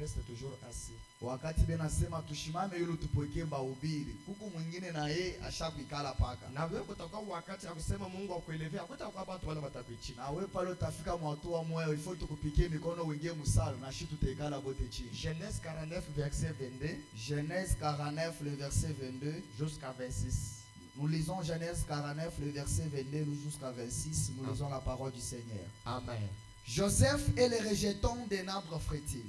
reste toujours assis. Wakati benasema tushimame yule tupokee mahubiri, kuku mwingine na yeye ashakuikala paka. Na wewe kutakuwa wakati akusema Mungu akuelevea, kutakuwa watu wale watakuichini. Na wewe pale utafika mwatu wa moyo, ifo tukupikie mikono uingie musalo na shi tutaikala bote chini. Genèse 49 verset 22. Genèse 49 le verset 22 jusqu'à 26. Nous lisons Genèse 49 le verset 22 jusqu'à 26. Nous lisons la parole du Seigneur. Amen. Joseph est le rejeton d'un arbre fertile.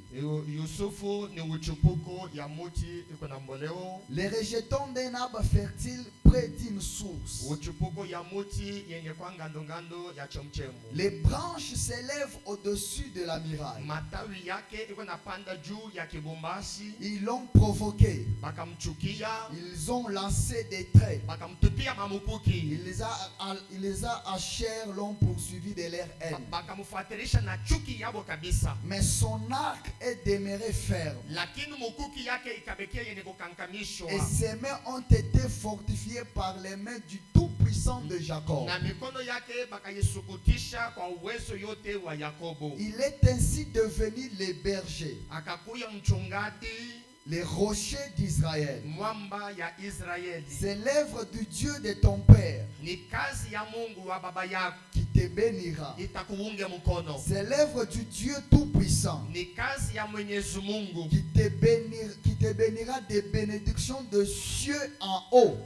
Les rejetons d'un arbre fertile près d'une source. Les branches s'élèvent au-dessus de la muraille. Ils l'ont provoqué. Ils ont lancé des traits. Il les a à chair, l'ont poursuivi de leur haine. Mais son arc est demeuré ferme. Et ses mains ont été fortifiées par les mains du Tout-Puissant de Jacob. Il est ainsi devenu le berger, les rochers d'Israël. C'est l'œuvre du Dieu de ton père qui te bénira. C'est l'œuvre du Dieu Tout-Puissant qui te bénira des bénédictions de cieux en haut,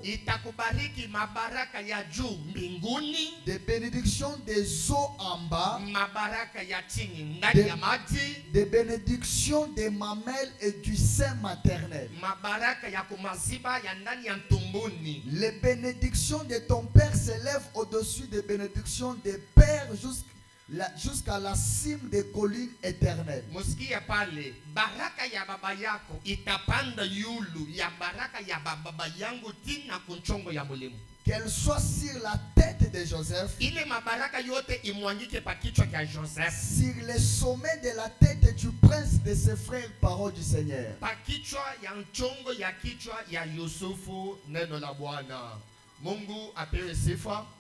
des bénédictions des eaux en bas, des bénédictions des mamelles et du sein maternel. Les bénédictions de ton père s'élèvent au-dessus des bénédictions des pères jusqu'à la cime des collines éternelles. Qu'elle soit sur la tête de Joseph, sur les sommets de la tête du prince de ses frères, parole du Seigneur.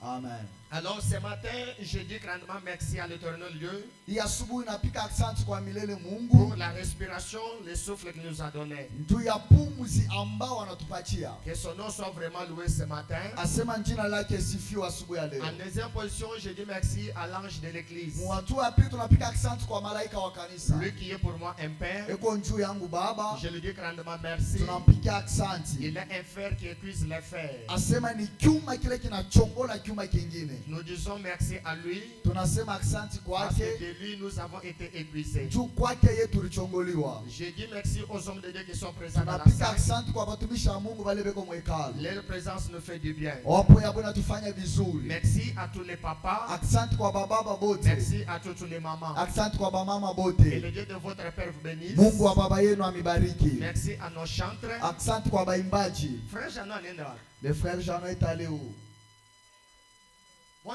Amen. Alors ce matin, je dis grandement merci à l'Éternel Dieu pour la respiration, le souffle qu'il nous a donné. Que son nom soit vraiment loué ce matin. En deuxième position, je dis merci à l'ange de l'église. Lui qui est pour moi un père. Je lui dis grandement merci. Il est un fer qui épuise les fers. Nous disons merci à lui parce que de lui nous avons été épuisés. Je dis merci aux hommes de Dieu qui sont présents dans la salle. Leur présence nous fait du bien. Merci à tous les papas. Merci à toutes les mamans. Et le Dieu de votre Père vous bénisse. Merci à nos chantres. Frère Jeannot, le frère Jeannot est allé où? Il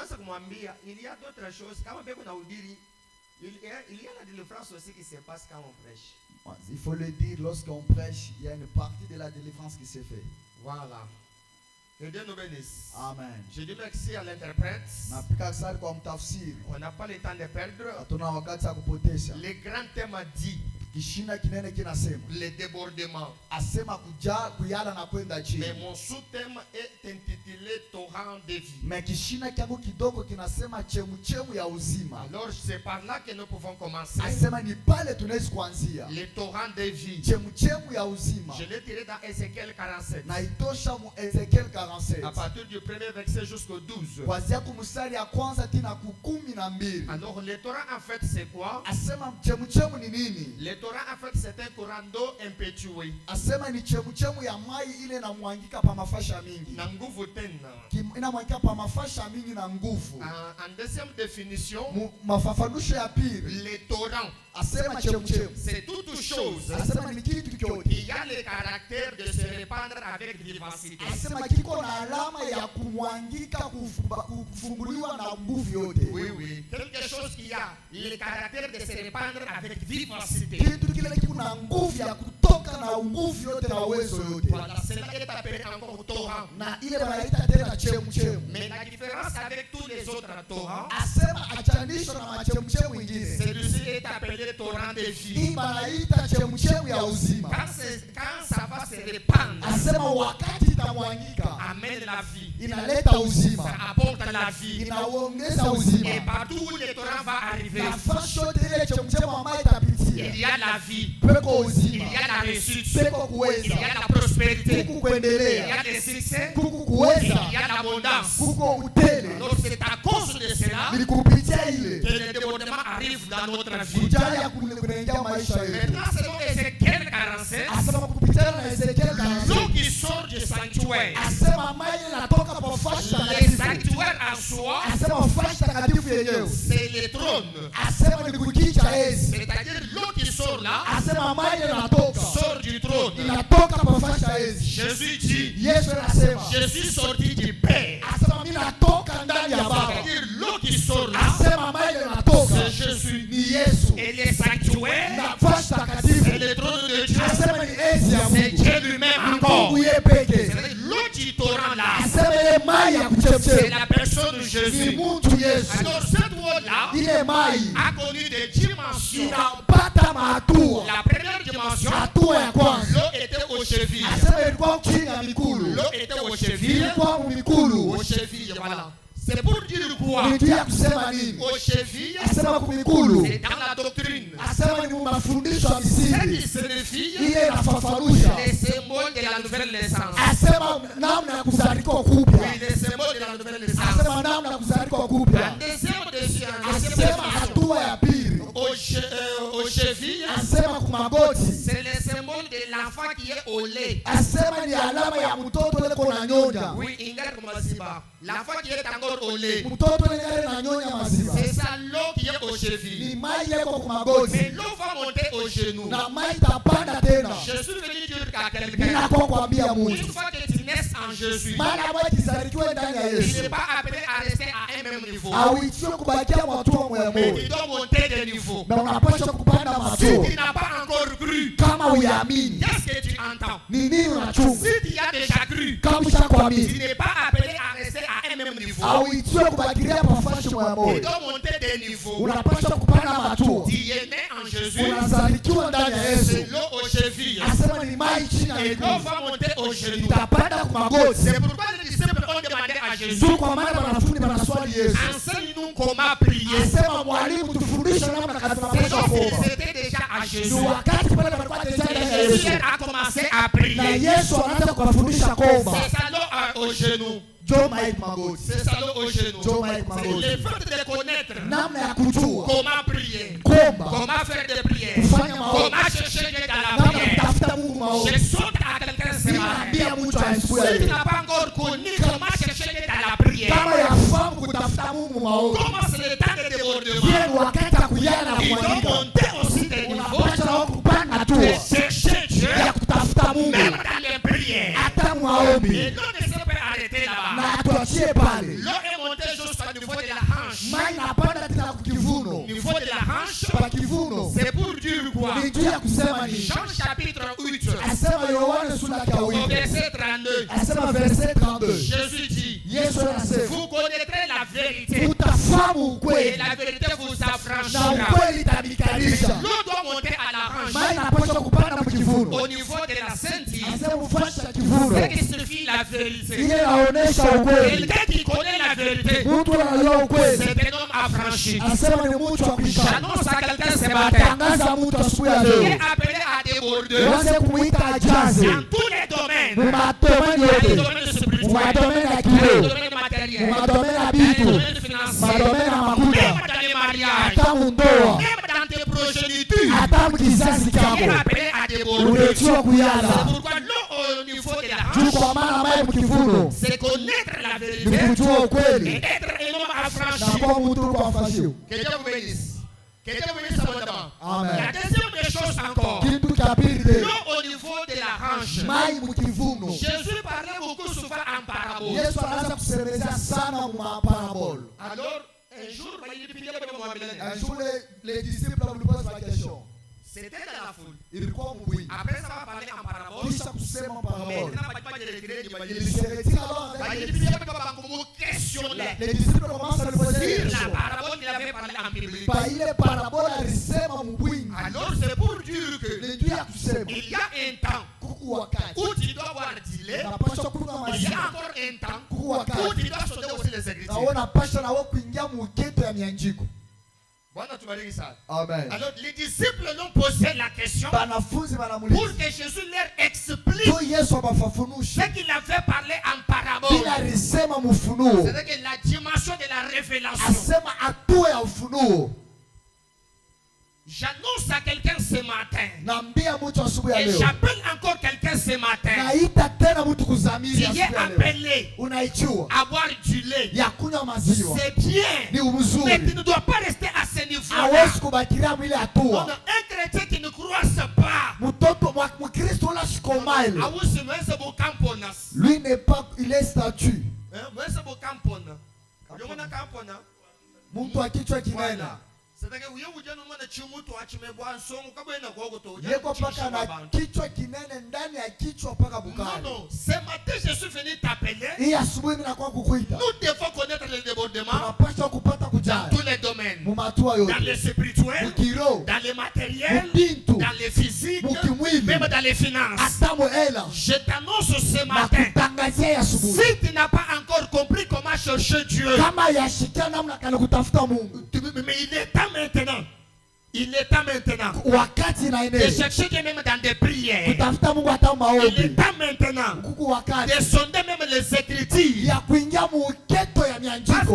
y a d'autres choses. Il y a la délivrance aussi qui se passe quand on prêche. Il faut le dire, lorsqu'on prêche, il y a une partie de la délivrance qui se fait. Voilà. Que Dieu nous bénisse. Amen. Je dis merci à l'interprète. On n'a pas le temps de perdre. Le grand thème a dit le débordement. Mais mon sous-thème est intitulé Torrent de vie. Alors c'est par là que nous pouvons commencer. Le torrent de vie. Je l'ai tiré dans Ézéchiel 47. À partir du premier verset jusqu'au 12. Alors le torrent en fait c'est quoi? Le torrent en fait c'est un courant d'eau impétueux. Na nguvu tena. En deuxième définition, le torrent c'est toute chose qui a le caractère de se répandre avec vivacité. Oui, oui. Quelque chose qui a le caractère de se répandre avec vivacité. Voilà, cela est appelé encore torrent. Mais la différence avec tous les autres torrents, celui-ci est appelé appelé torrent de vie. hii banaita chemchemu ya uzima. Quand ça va se répandre, Asema wakati itamwangika amène la vie. inaleta uzima, Ça apporte la vie. inaongeza uzima. Et partout où le torrent va arriver, Nafasi yote ile chemchemu ambayo itapitia il y a la vie, peko il uzima, y a la réussite, peko il kuweza, y a la prospérité, kuku il y kuendelea, a le succès, kuku il kuweza, y a l'abondance. kuko utele. Donc c'est à cause de cela Ni kupitia ile que le débordement arrive dans notre vie. kujali ya kunaingia maisha yetu. Maintenant, selon Ézéchiel 47, Asema kupitia na Ezekiel l'eau qui sort du sanctuaire, asema maji yanatoka kwa fashi le takatifu. sanctuaire en soi, Asema fashi takatifu yenyewe. c'est le trône. Asema ni kukicha ezi. C'est-à-dire l'eau qui sort là, Asema maji yanatoka sort du trône. inatoka kwa fashi ezi. Jésus dit, Yesu anasema je suis sorti du Père. asema mimi natoka ndani ya Baba. C'est-à-dire l'eau qui sort là, Asema maji yanatoka c'est Jésus. ni Yesu. Et le sanctuaire, Na fashi takatifu c'est le trône de Dieu. asema ni ezi ya C'est Mungu. Dieu lui-même encore. Mungu yeye pekee. C'est-à-dire l'eau du torrent là, Asema ile maji ya c'est kuchemsha la personne de ni Jésus. mtu Yesu. Alors cette eau-là Ile maji a connu des dimensions. inapata mahatua. La première dimension, Hatua ya kwanza l'eau était aux chevilles. asema ilikuwa chini ya mikulu, L'eau était aux chevilles. ilikuwa mikulu. Aux chevilles, voilà. C'est pour dire quoi? Ni ya kusema nini? Aux chevilles, Asema kumikulu, c'est dans la doctrine. asema ni mafundisho ya Elle misingi, signifie ile inafafanusha, les symboles de la nouvelle naissance. asema namna ya kuzalika kupya, Oui, les symboles de la nouvelle naissance. asema namna ya kuzalika La kupya, deuxième décision, asema hatua ya pili, aux chevilles, asema kumagoti, c'est le symbole de l'enfant qui est au lait. asema ni alama ya mtoto ile kona nyonya, Oui, ingari kumasiba. L'enfant qui est encore au lait. mtoto ile ile na nyonya maziwa, C'est ça l'eau qui est aux chevilles. ni maji yako kumagoti, Mais l'eau va monter aux genoux. na maji tapanda tena. Je suis venu dire qu'à quelqu'un, Ninakuwa kuambia une mtu fois que tu naisses en Jésus, mara ambayo kizalikiwe ndani ya il Yesu n'est pas appelé à rester à un même niveau. hauitiwe kubakia matua moya Mais moya, tu dois monter de niveau. na unapaswa kupanda Si matua. tu n'as pas encore cru, Kama uyaamini qu'est-ce que tu entends? ni nini unachunga, Si tu as déjà cru, kama tu ushakuamini n'es pas appelé à rester à un même niveau. hauitiwe kubakilia pafashi moya Tu moya, dois monter de niveau. unapaswa kupanda matua. Tu es né en Jésus. Unazalikiwa ndani ya C'est Yesu, l'eau aux chevilles. asema ni maji chini ya Et l'eau miguu, va monter aux genoux. itapanda kumagoti. C'est pourquoi les disciples ont demandé à Jésus, Ndio kwa maana wanafunzi wanaswali Yesu, enseigne-nous comment prier. asema mwalimu, tufundishe namna C'est tunapaswa donc kuomba. qu'ils étaient déjà à Jésus. Ni wakati pale walikuwa deja ndani ya Et Jésus Yesu, a commencé à na prier. Yesu anaanza kuwafundisha kuomba. C'est ça l'eau aux genoux. Njoo maji magoti, C'est ça l'eau aux genoux. njoo maji C'est magoti, le fait de connaître namna ya kujua comment prier, kuomba, comment faire des prières, kufanya maombi, comment chercher Dieu dans la namna ya prière. kutafuta Mungu maombi. Je saute à quelqu'un ce matin. Ninaambia mtu asubuhi ya Si tu leo, n'as pas encore connu comment chercher Dieu dans la prière, kama yafahamu kutafuta Mungu maombi, comment c'est le temps de débordement. je ni wakati wa kuyana na Il doit kuandika. monter aussi des niveaux Unapaswa na kupanda hatua de chercher Dieu, ya kutafuta Mungu même dans les prières. hata Et maombi, l'eau ne se peut arrêter là-bas. na atuachie pale. L'eau est montée jusqu'au niveau de la hanche. Maji napanda tena kukivuno, Au niveau de la hanche, pa kivuno c'est pour dire quoi? ni juu ya kusema nini? Jean chapitre 8, Asema Yohana sura ya au 8, verset 32. asema verset 32, Jésus dit, Yesu anasema vous connaîtrez la vérité utafahamu et ukweli la vérité vous na affranchira. ukweli itabikanisha. L'eau doit monter à la hanche. Maji napaswa kupanda mkivuno, Au niveau de la ceinture, asema ufasha kivuno, ce qui signifie la vérité. ile inaonesha ukweli. Quelqu'un qui connaît la vérité, Mtu anajua ukweli, c'est un homme affranchi. asema ni mtu wa kuishana. J'annonce à quelqu'un ce matin, Tangaza mtu asubuhi ya il est leo, appelé à déborder uanze kumuita ajaze dans tous les domaines. mumadomeni Dans les yote, domaines spirituels, mumadomeni ya dans les kileo, domaines matériels, mumadomeni ya dans les bitu, domaines financiers, madomeni ya makuta, même dans les mariages, hata mundoa, même dans tes progénitures. hata mkizazi Il est chako appelé à déborder. unaitiwa C'est kuyala. pourquoi l'eau au niveau de la Juu hanche, kwa maana maji mkivuno c'est connaître la ni vérité kujua et ukweli être un homme na affranchi. kuwa mtu kwa mfashio. Que Dieu vous bénisse. Que Dieu vous bénisse abondamment. Amen. La deuxième des choses encore, Kitu cha pili tena, l'eau au niveau de la hanche. maji mkivuno. Jésus parlait beaucoup souvent en parabole. Yesu anaanza kusemezea sana ma parabole. Alors, un jour, il dit, Un jour les disciples lui posent la question. C'était dans la foule. Ilikuwa mbwingi. Après ça va parler en parabole. Kisha kusema parabole. Il se retire alors avec les disciples commencent à lui poser des questions. La parabole qu'il avait parlé en biblique. Par ile parabole alisema mbwingi. Alors c'est pour dire que il y a un temps où tu dois avoir dilé. Il y a encore un temps où tu dois sauter aussi les Écritures. Amen. Alors les disciples l'ont posé la question pour que Jésus leur explique ce qu'il avait parlé en parabole. C'est-à-dire que la dimension de la révélation. J'annonce à quelqu'un ce matin. Et j'appelle encore quelqu'un ce matin. Tu es appelé à boire du lait. C'est bien. Mais tu ne dois pas rester à ce niveau-là. Un chrétien qui ne croise pas. Lui n'est pas, il est statue. C'est-à-dire non, ce matin je suis venu t'appeler. Nous devons connaître le débordement dans tous les domaines. Dans le spirituel, dans le matériel, dans le physique, même dans les finances. Je t'annonce ce matin, si tu n'as pas encore compris comment chercher Dieu, mais il est temps maintenant. Il est temps maintenant de chercher Dieu même dans des prières. Il est temps maintenant de sonder même les Écritures. Parce que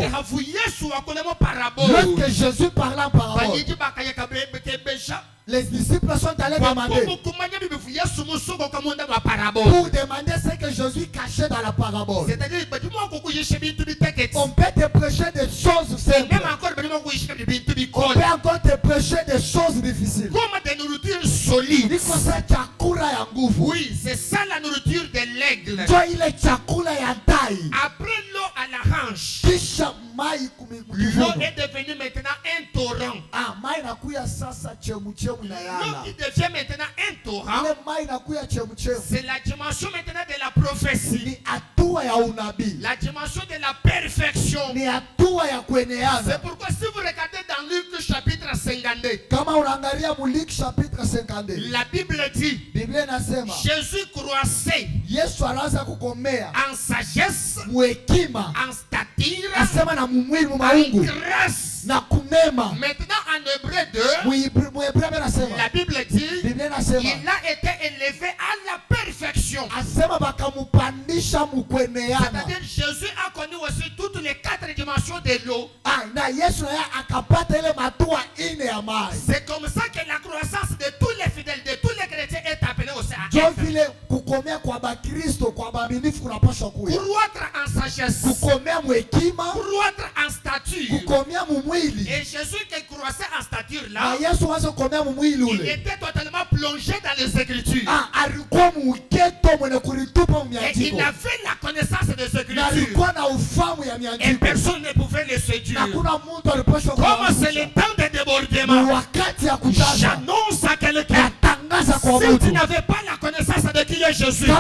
lorsque Jésus parlait en parabole, les disciples sont allés demander pour demander ce que Jésus cachait dans la parabole. C'est-à-dire, on peut te prêcher des choses simples. On peut encore te prêcher des choses difficiles. Comme des nourritures solides. Oui, c'est ça la nourriture de l'aigle. Après l'eau à la hanche, l'eau est devenue maintenant un torrent. L'eau qui devient maintenant un torrent, c'est la dimension maintenant de la prophétie. La dimension de la perfection. C'est pourquoi si vous regardez dans Luc chapitre 52, la Bible dit, Jésus croissait en sagesse, en stature, en grâce. Maintenant en hébreu 2, la Bible dit, il a été élevé à la perfection. C'est-à-dire Jésus a connu aussi toutes les 4 dimensions de l'eau. C'est comme ça que la croissance de tous les fidèles, de tous les chrétiens est appelée aussi à croître en sagesse, croître en stature. Et Jésus qui croissait en stature là, il était totalement plongé dans les Écritures. Et il avait la connaissance des Écritures. Et personne ne pouvait le séduire. Comme c'est le temps de débordement, j'annonce à quelqu'un, si tu n'avais pas la connaissance de qui est Jésus, il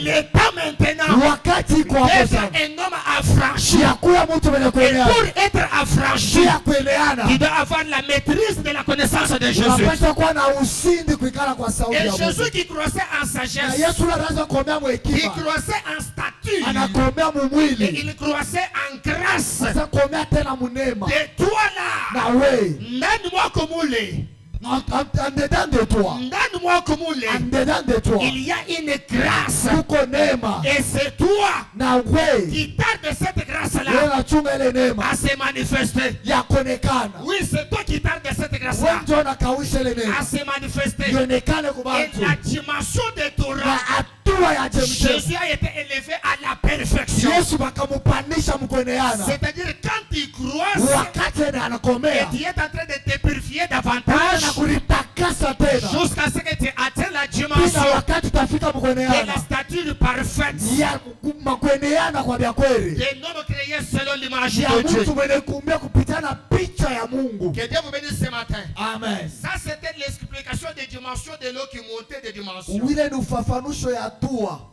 est temps maintenant d'être un homme affranchi. Et pour être affranchi, il doit avoir la maîtrise de la connaissance de Jésus. Et Jésus qui croissait en sagesse, il croissait en stature, et il croissait en grâce. Et toi là, donne-moi comme en dedans de toi, il y a une grâce. Et c'est toi qui tarde cette grâce-là à se manifester. Oui, c'est toi qui tarde cette grâce-là à se manifester. Et la dimension de Torah, Jésus a été élevé à la perfection. C'est-à-dire quand tu crois et tu es en train de te purifier davantage jusqu'à ce que tu atteignes la dimension de la stature parfaite. Ya makweneana kwa vya kweli. Des hommes créés selon l'image ya de Dieu. mtu mwenye kuumbia kupitana picha ya Mungu. Que Dieu vous bénisse ce matin. Amen. Ça c'était l'explication des dimensions de l'eau qui montait des dimensions. Wile ni ufafanusho ya hatua.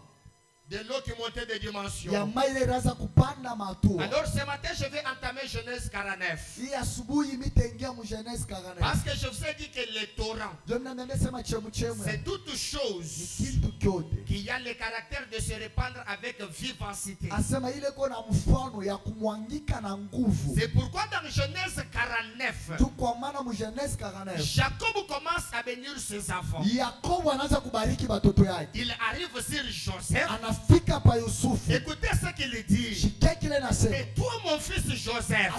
De l'eau qui montait des dimensions. Ya maile raza kupanda matua. Alors ce matin je vais entamer Genèse 49. Hii asubuhi mitaingia mu Genèse 49. Parce que je vous ai dit que les torrents, c'est toute chose qui a le caractère de se répandre avec vivacité. C'est pourquoi dans Genèse 49, Jacob commence à bénir ses enfants. Il arrive sur Joseph. Écoutez ce qu'il dit. Et toi mon fils Joseph,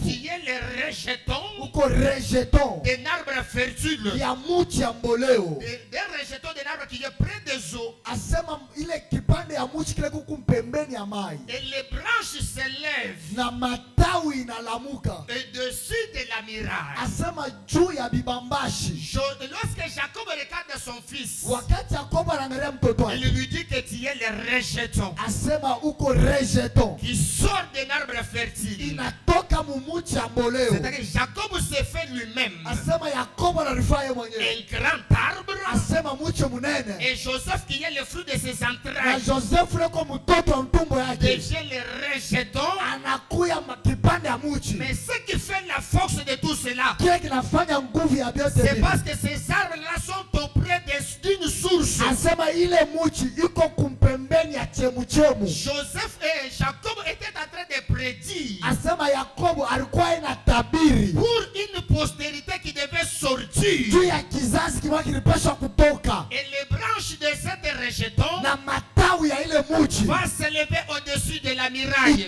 qui est le rejeton d'un arbre fertile, d'un rejeton d'un arbre qui est près des eaux, et les branches s'élèvent au-dessus de la muraille. Lorsque Jacob regarde son fils, il lui dit que tu es le rejeton qui sort d'un arbre fertile. C'est-à-dire Jacob s'est fait lui-même un grand arbre, et Joseph qui est le fruit de ses entrailles devient le rejeton. Mais ce qui fait la force de tout cela, c'est parce que ces arbres-là sont auprès d'une source. Joseph et Jacob étaient en train de prédire pour une postérité qui devait sortir. Et les branches de cet rejeton va s'élever au-dessus de la muraille.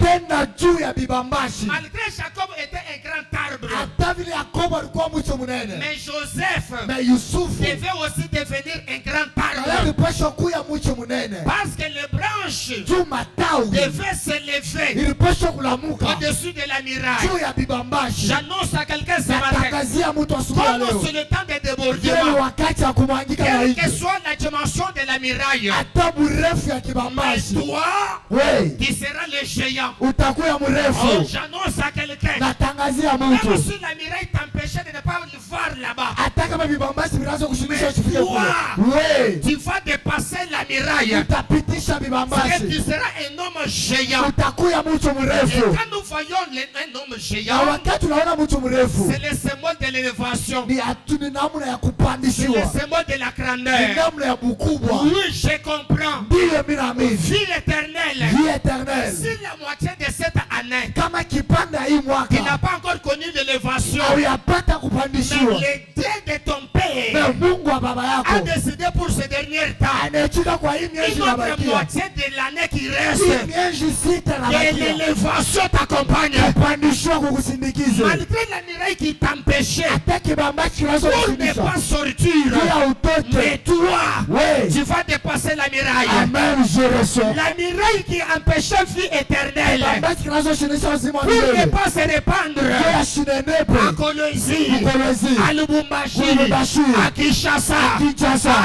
Malgré Jacob était un grand arbre, mais Joseph devait aussi devenir un grand arbre, parce que les branches devaient s'élever au-dessus de la muraille. J'annonce à quelqu'un ce matin, comme c'est le temps de débordement, quelle que soit la dimension de la muraille, mais toi, tu seras le géant. Oh, j'annonce à quelqu'un, même si la muraille t'empêchait de ne pas le voir là-bas, mais toi, tu vas dépasser la muraille, parce que tu seras un homme géant. Et quand nous voyons un homme géant, c'est le symbole de l'élévation, c'est le symbole de la grandeur. Oui, je comprends. Vie éternelle. Si la moitié de cette année, il n'a pas encore connu l'élévation, mais le Dieu de ton père a décidé pour ce dernier temps, une autre moitié de l'année qui reste, que l'élévation t'accompagne. Malgré la muraille qui t'empêchait pour ne pas sortir, mais toi, tu vas dépasser la muraille. La muraille qui empêchait vie éternelle pour ne pas se répandre à Colosie, à Lubumbashi, à Kinshasa,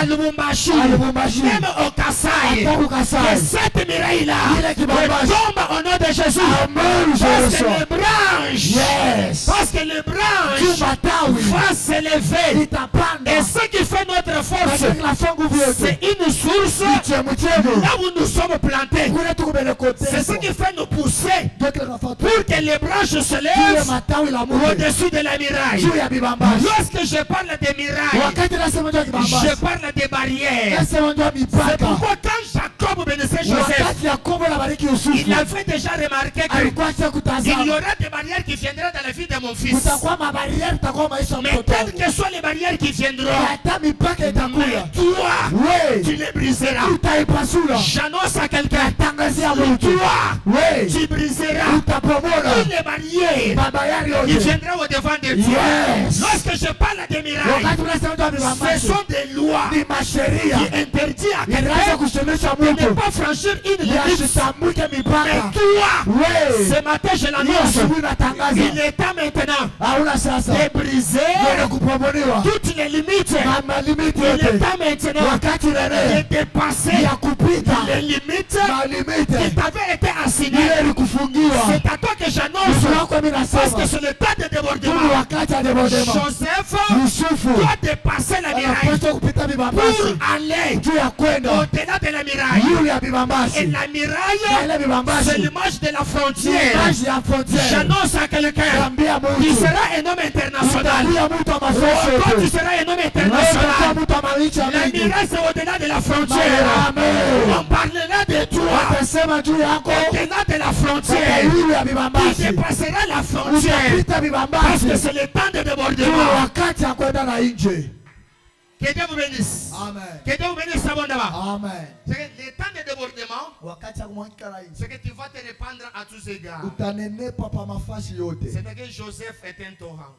à Lubumbashi, même au Kassai, que cette muraille-là tombe au nom de Jésus. Parce que les branches vont s'élever. Et ce qui fait notre force, c'est une source là où nous sommes plantés. C'est ce qui fait nous pousser pour que les branches se lèvent au-dessus de la muraille. Lorsque je parle des murailles, je parle des barrières. C'est pourquoi quand Jacob bénissait Joseph, il avait déjà remarqué qu'il y aura des barrières qui viendront dans la vie de mon fils. Mais quelles que soient les barrières qui viendront, mais toi, tu les briseras. J'annonce à quelqu'un, toi, tu briseras toutes les barrières qui viendront au devant de toi. Lorsque je parle des miracles, ce sont des lois qui interdisent à quelqu'un de ne pas franchir une limite. Mais toi, ce matin je l'annonce, il est temps maintenant de briser toutes les limites. Il est temps maintenant de dépasser les limites qui t'avaient été assignées. C'est à toi que j'annonce, parce que c'est le temps de débordement. Joseph doit dépasser la muraille pour aller au-delà de la muraille. Et la muraille, c'est l'image de la frontière. J'annonce à quelqu'un, tu seras un homme international. Toi, tu seras un homme international. La muraille, c'est au-delà de la frontière. On parlera de toi au-delà de la frontière. Tu dépasseras la frontière parce que c'est le temps de débordement. Que Dieu vous bénisse. Amen. Que Dieu vous bénisse abondamment. Amen. C'est que le temps de débordement, c'est que tu vas te répandre à tous égards. C'est que Joseph est un torrent.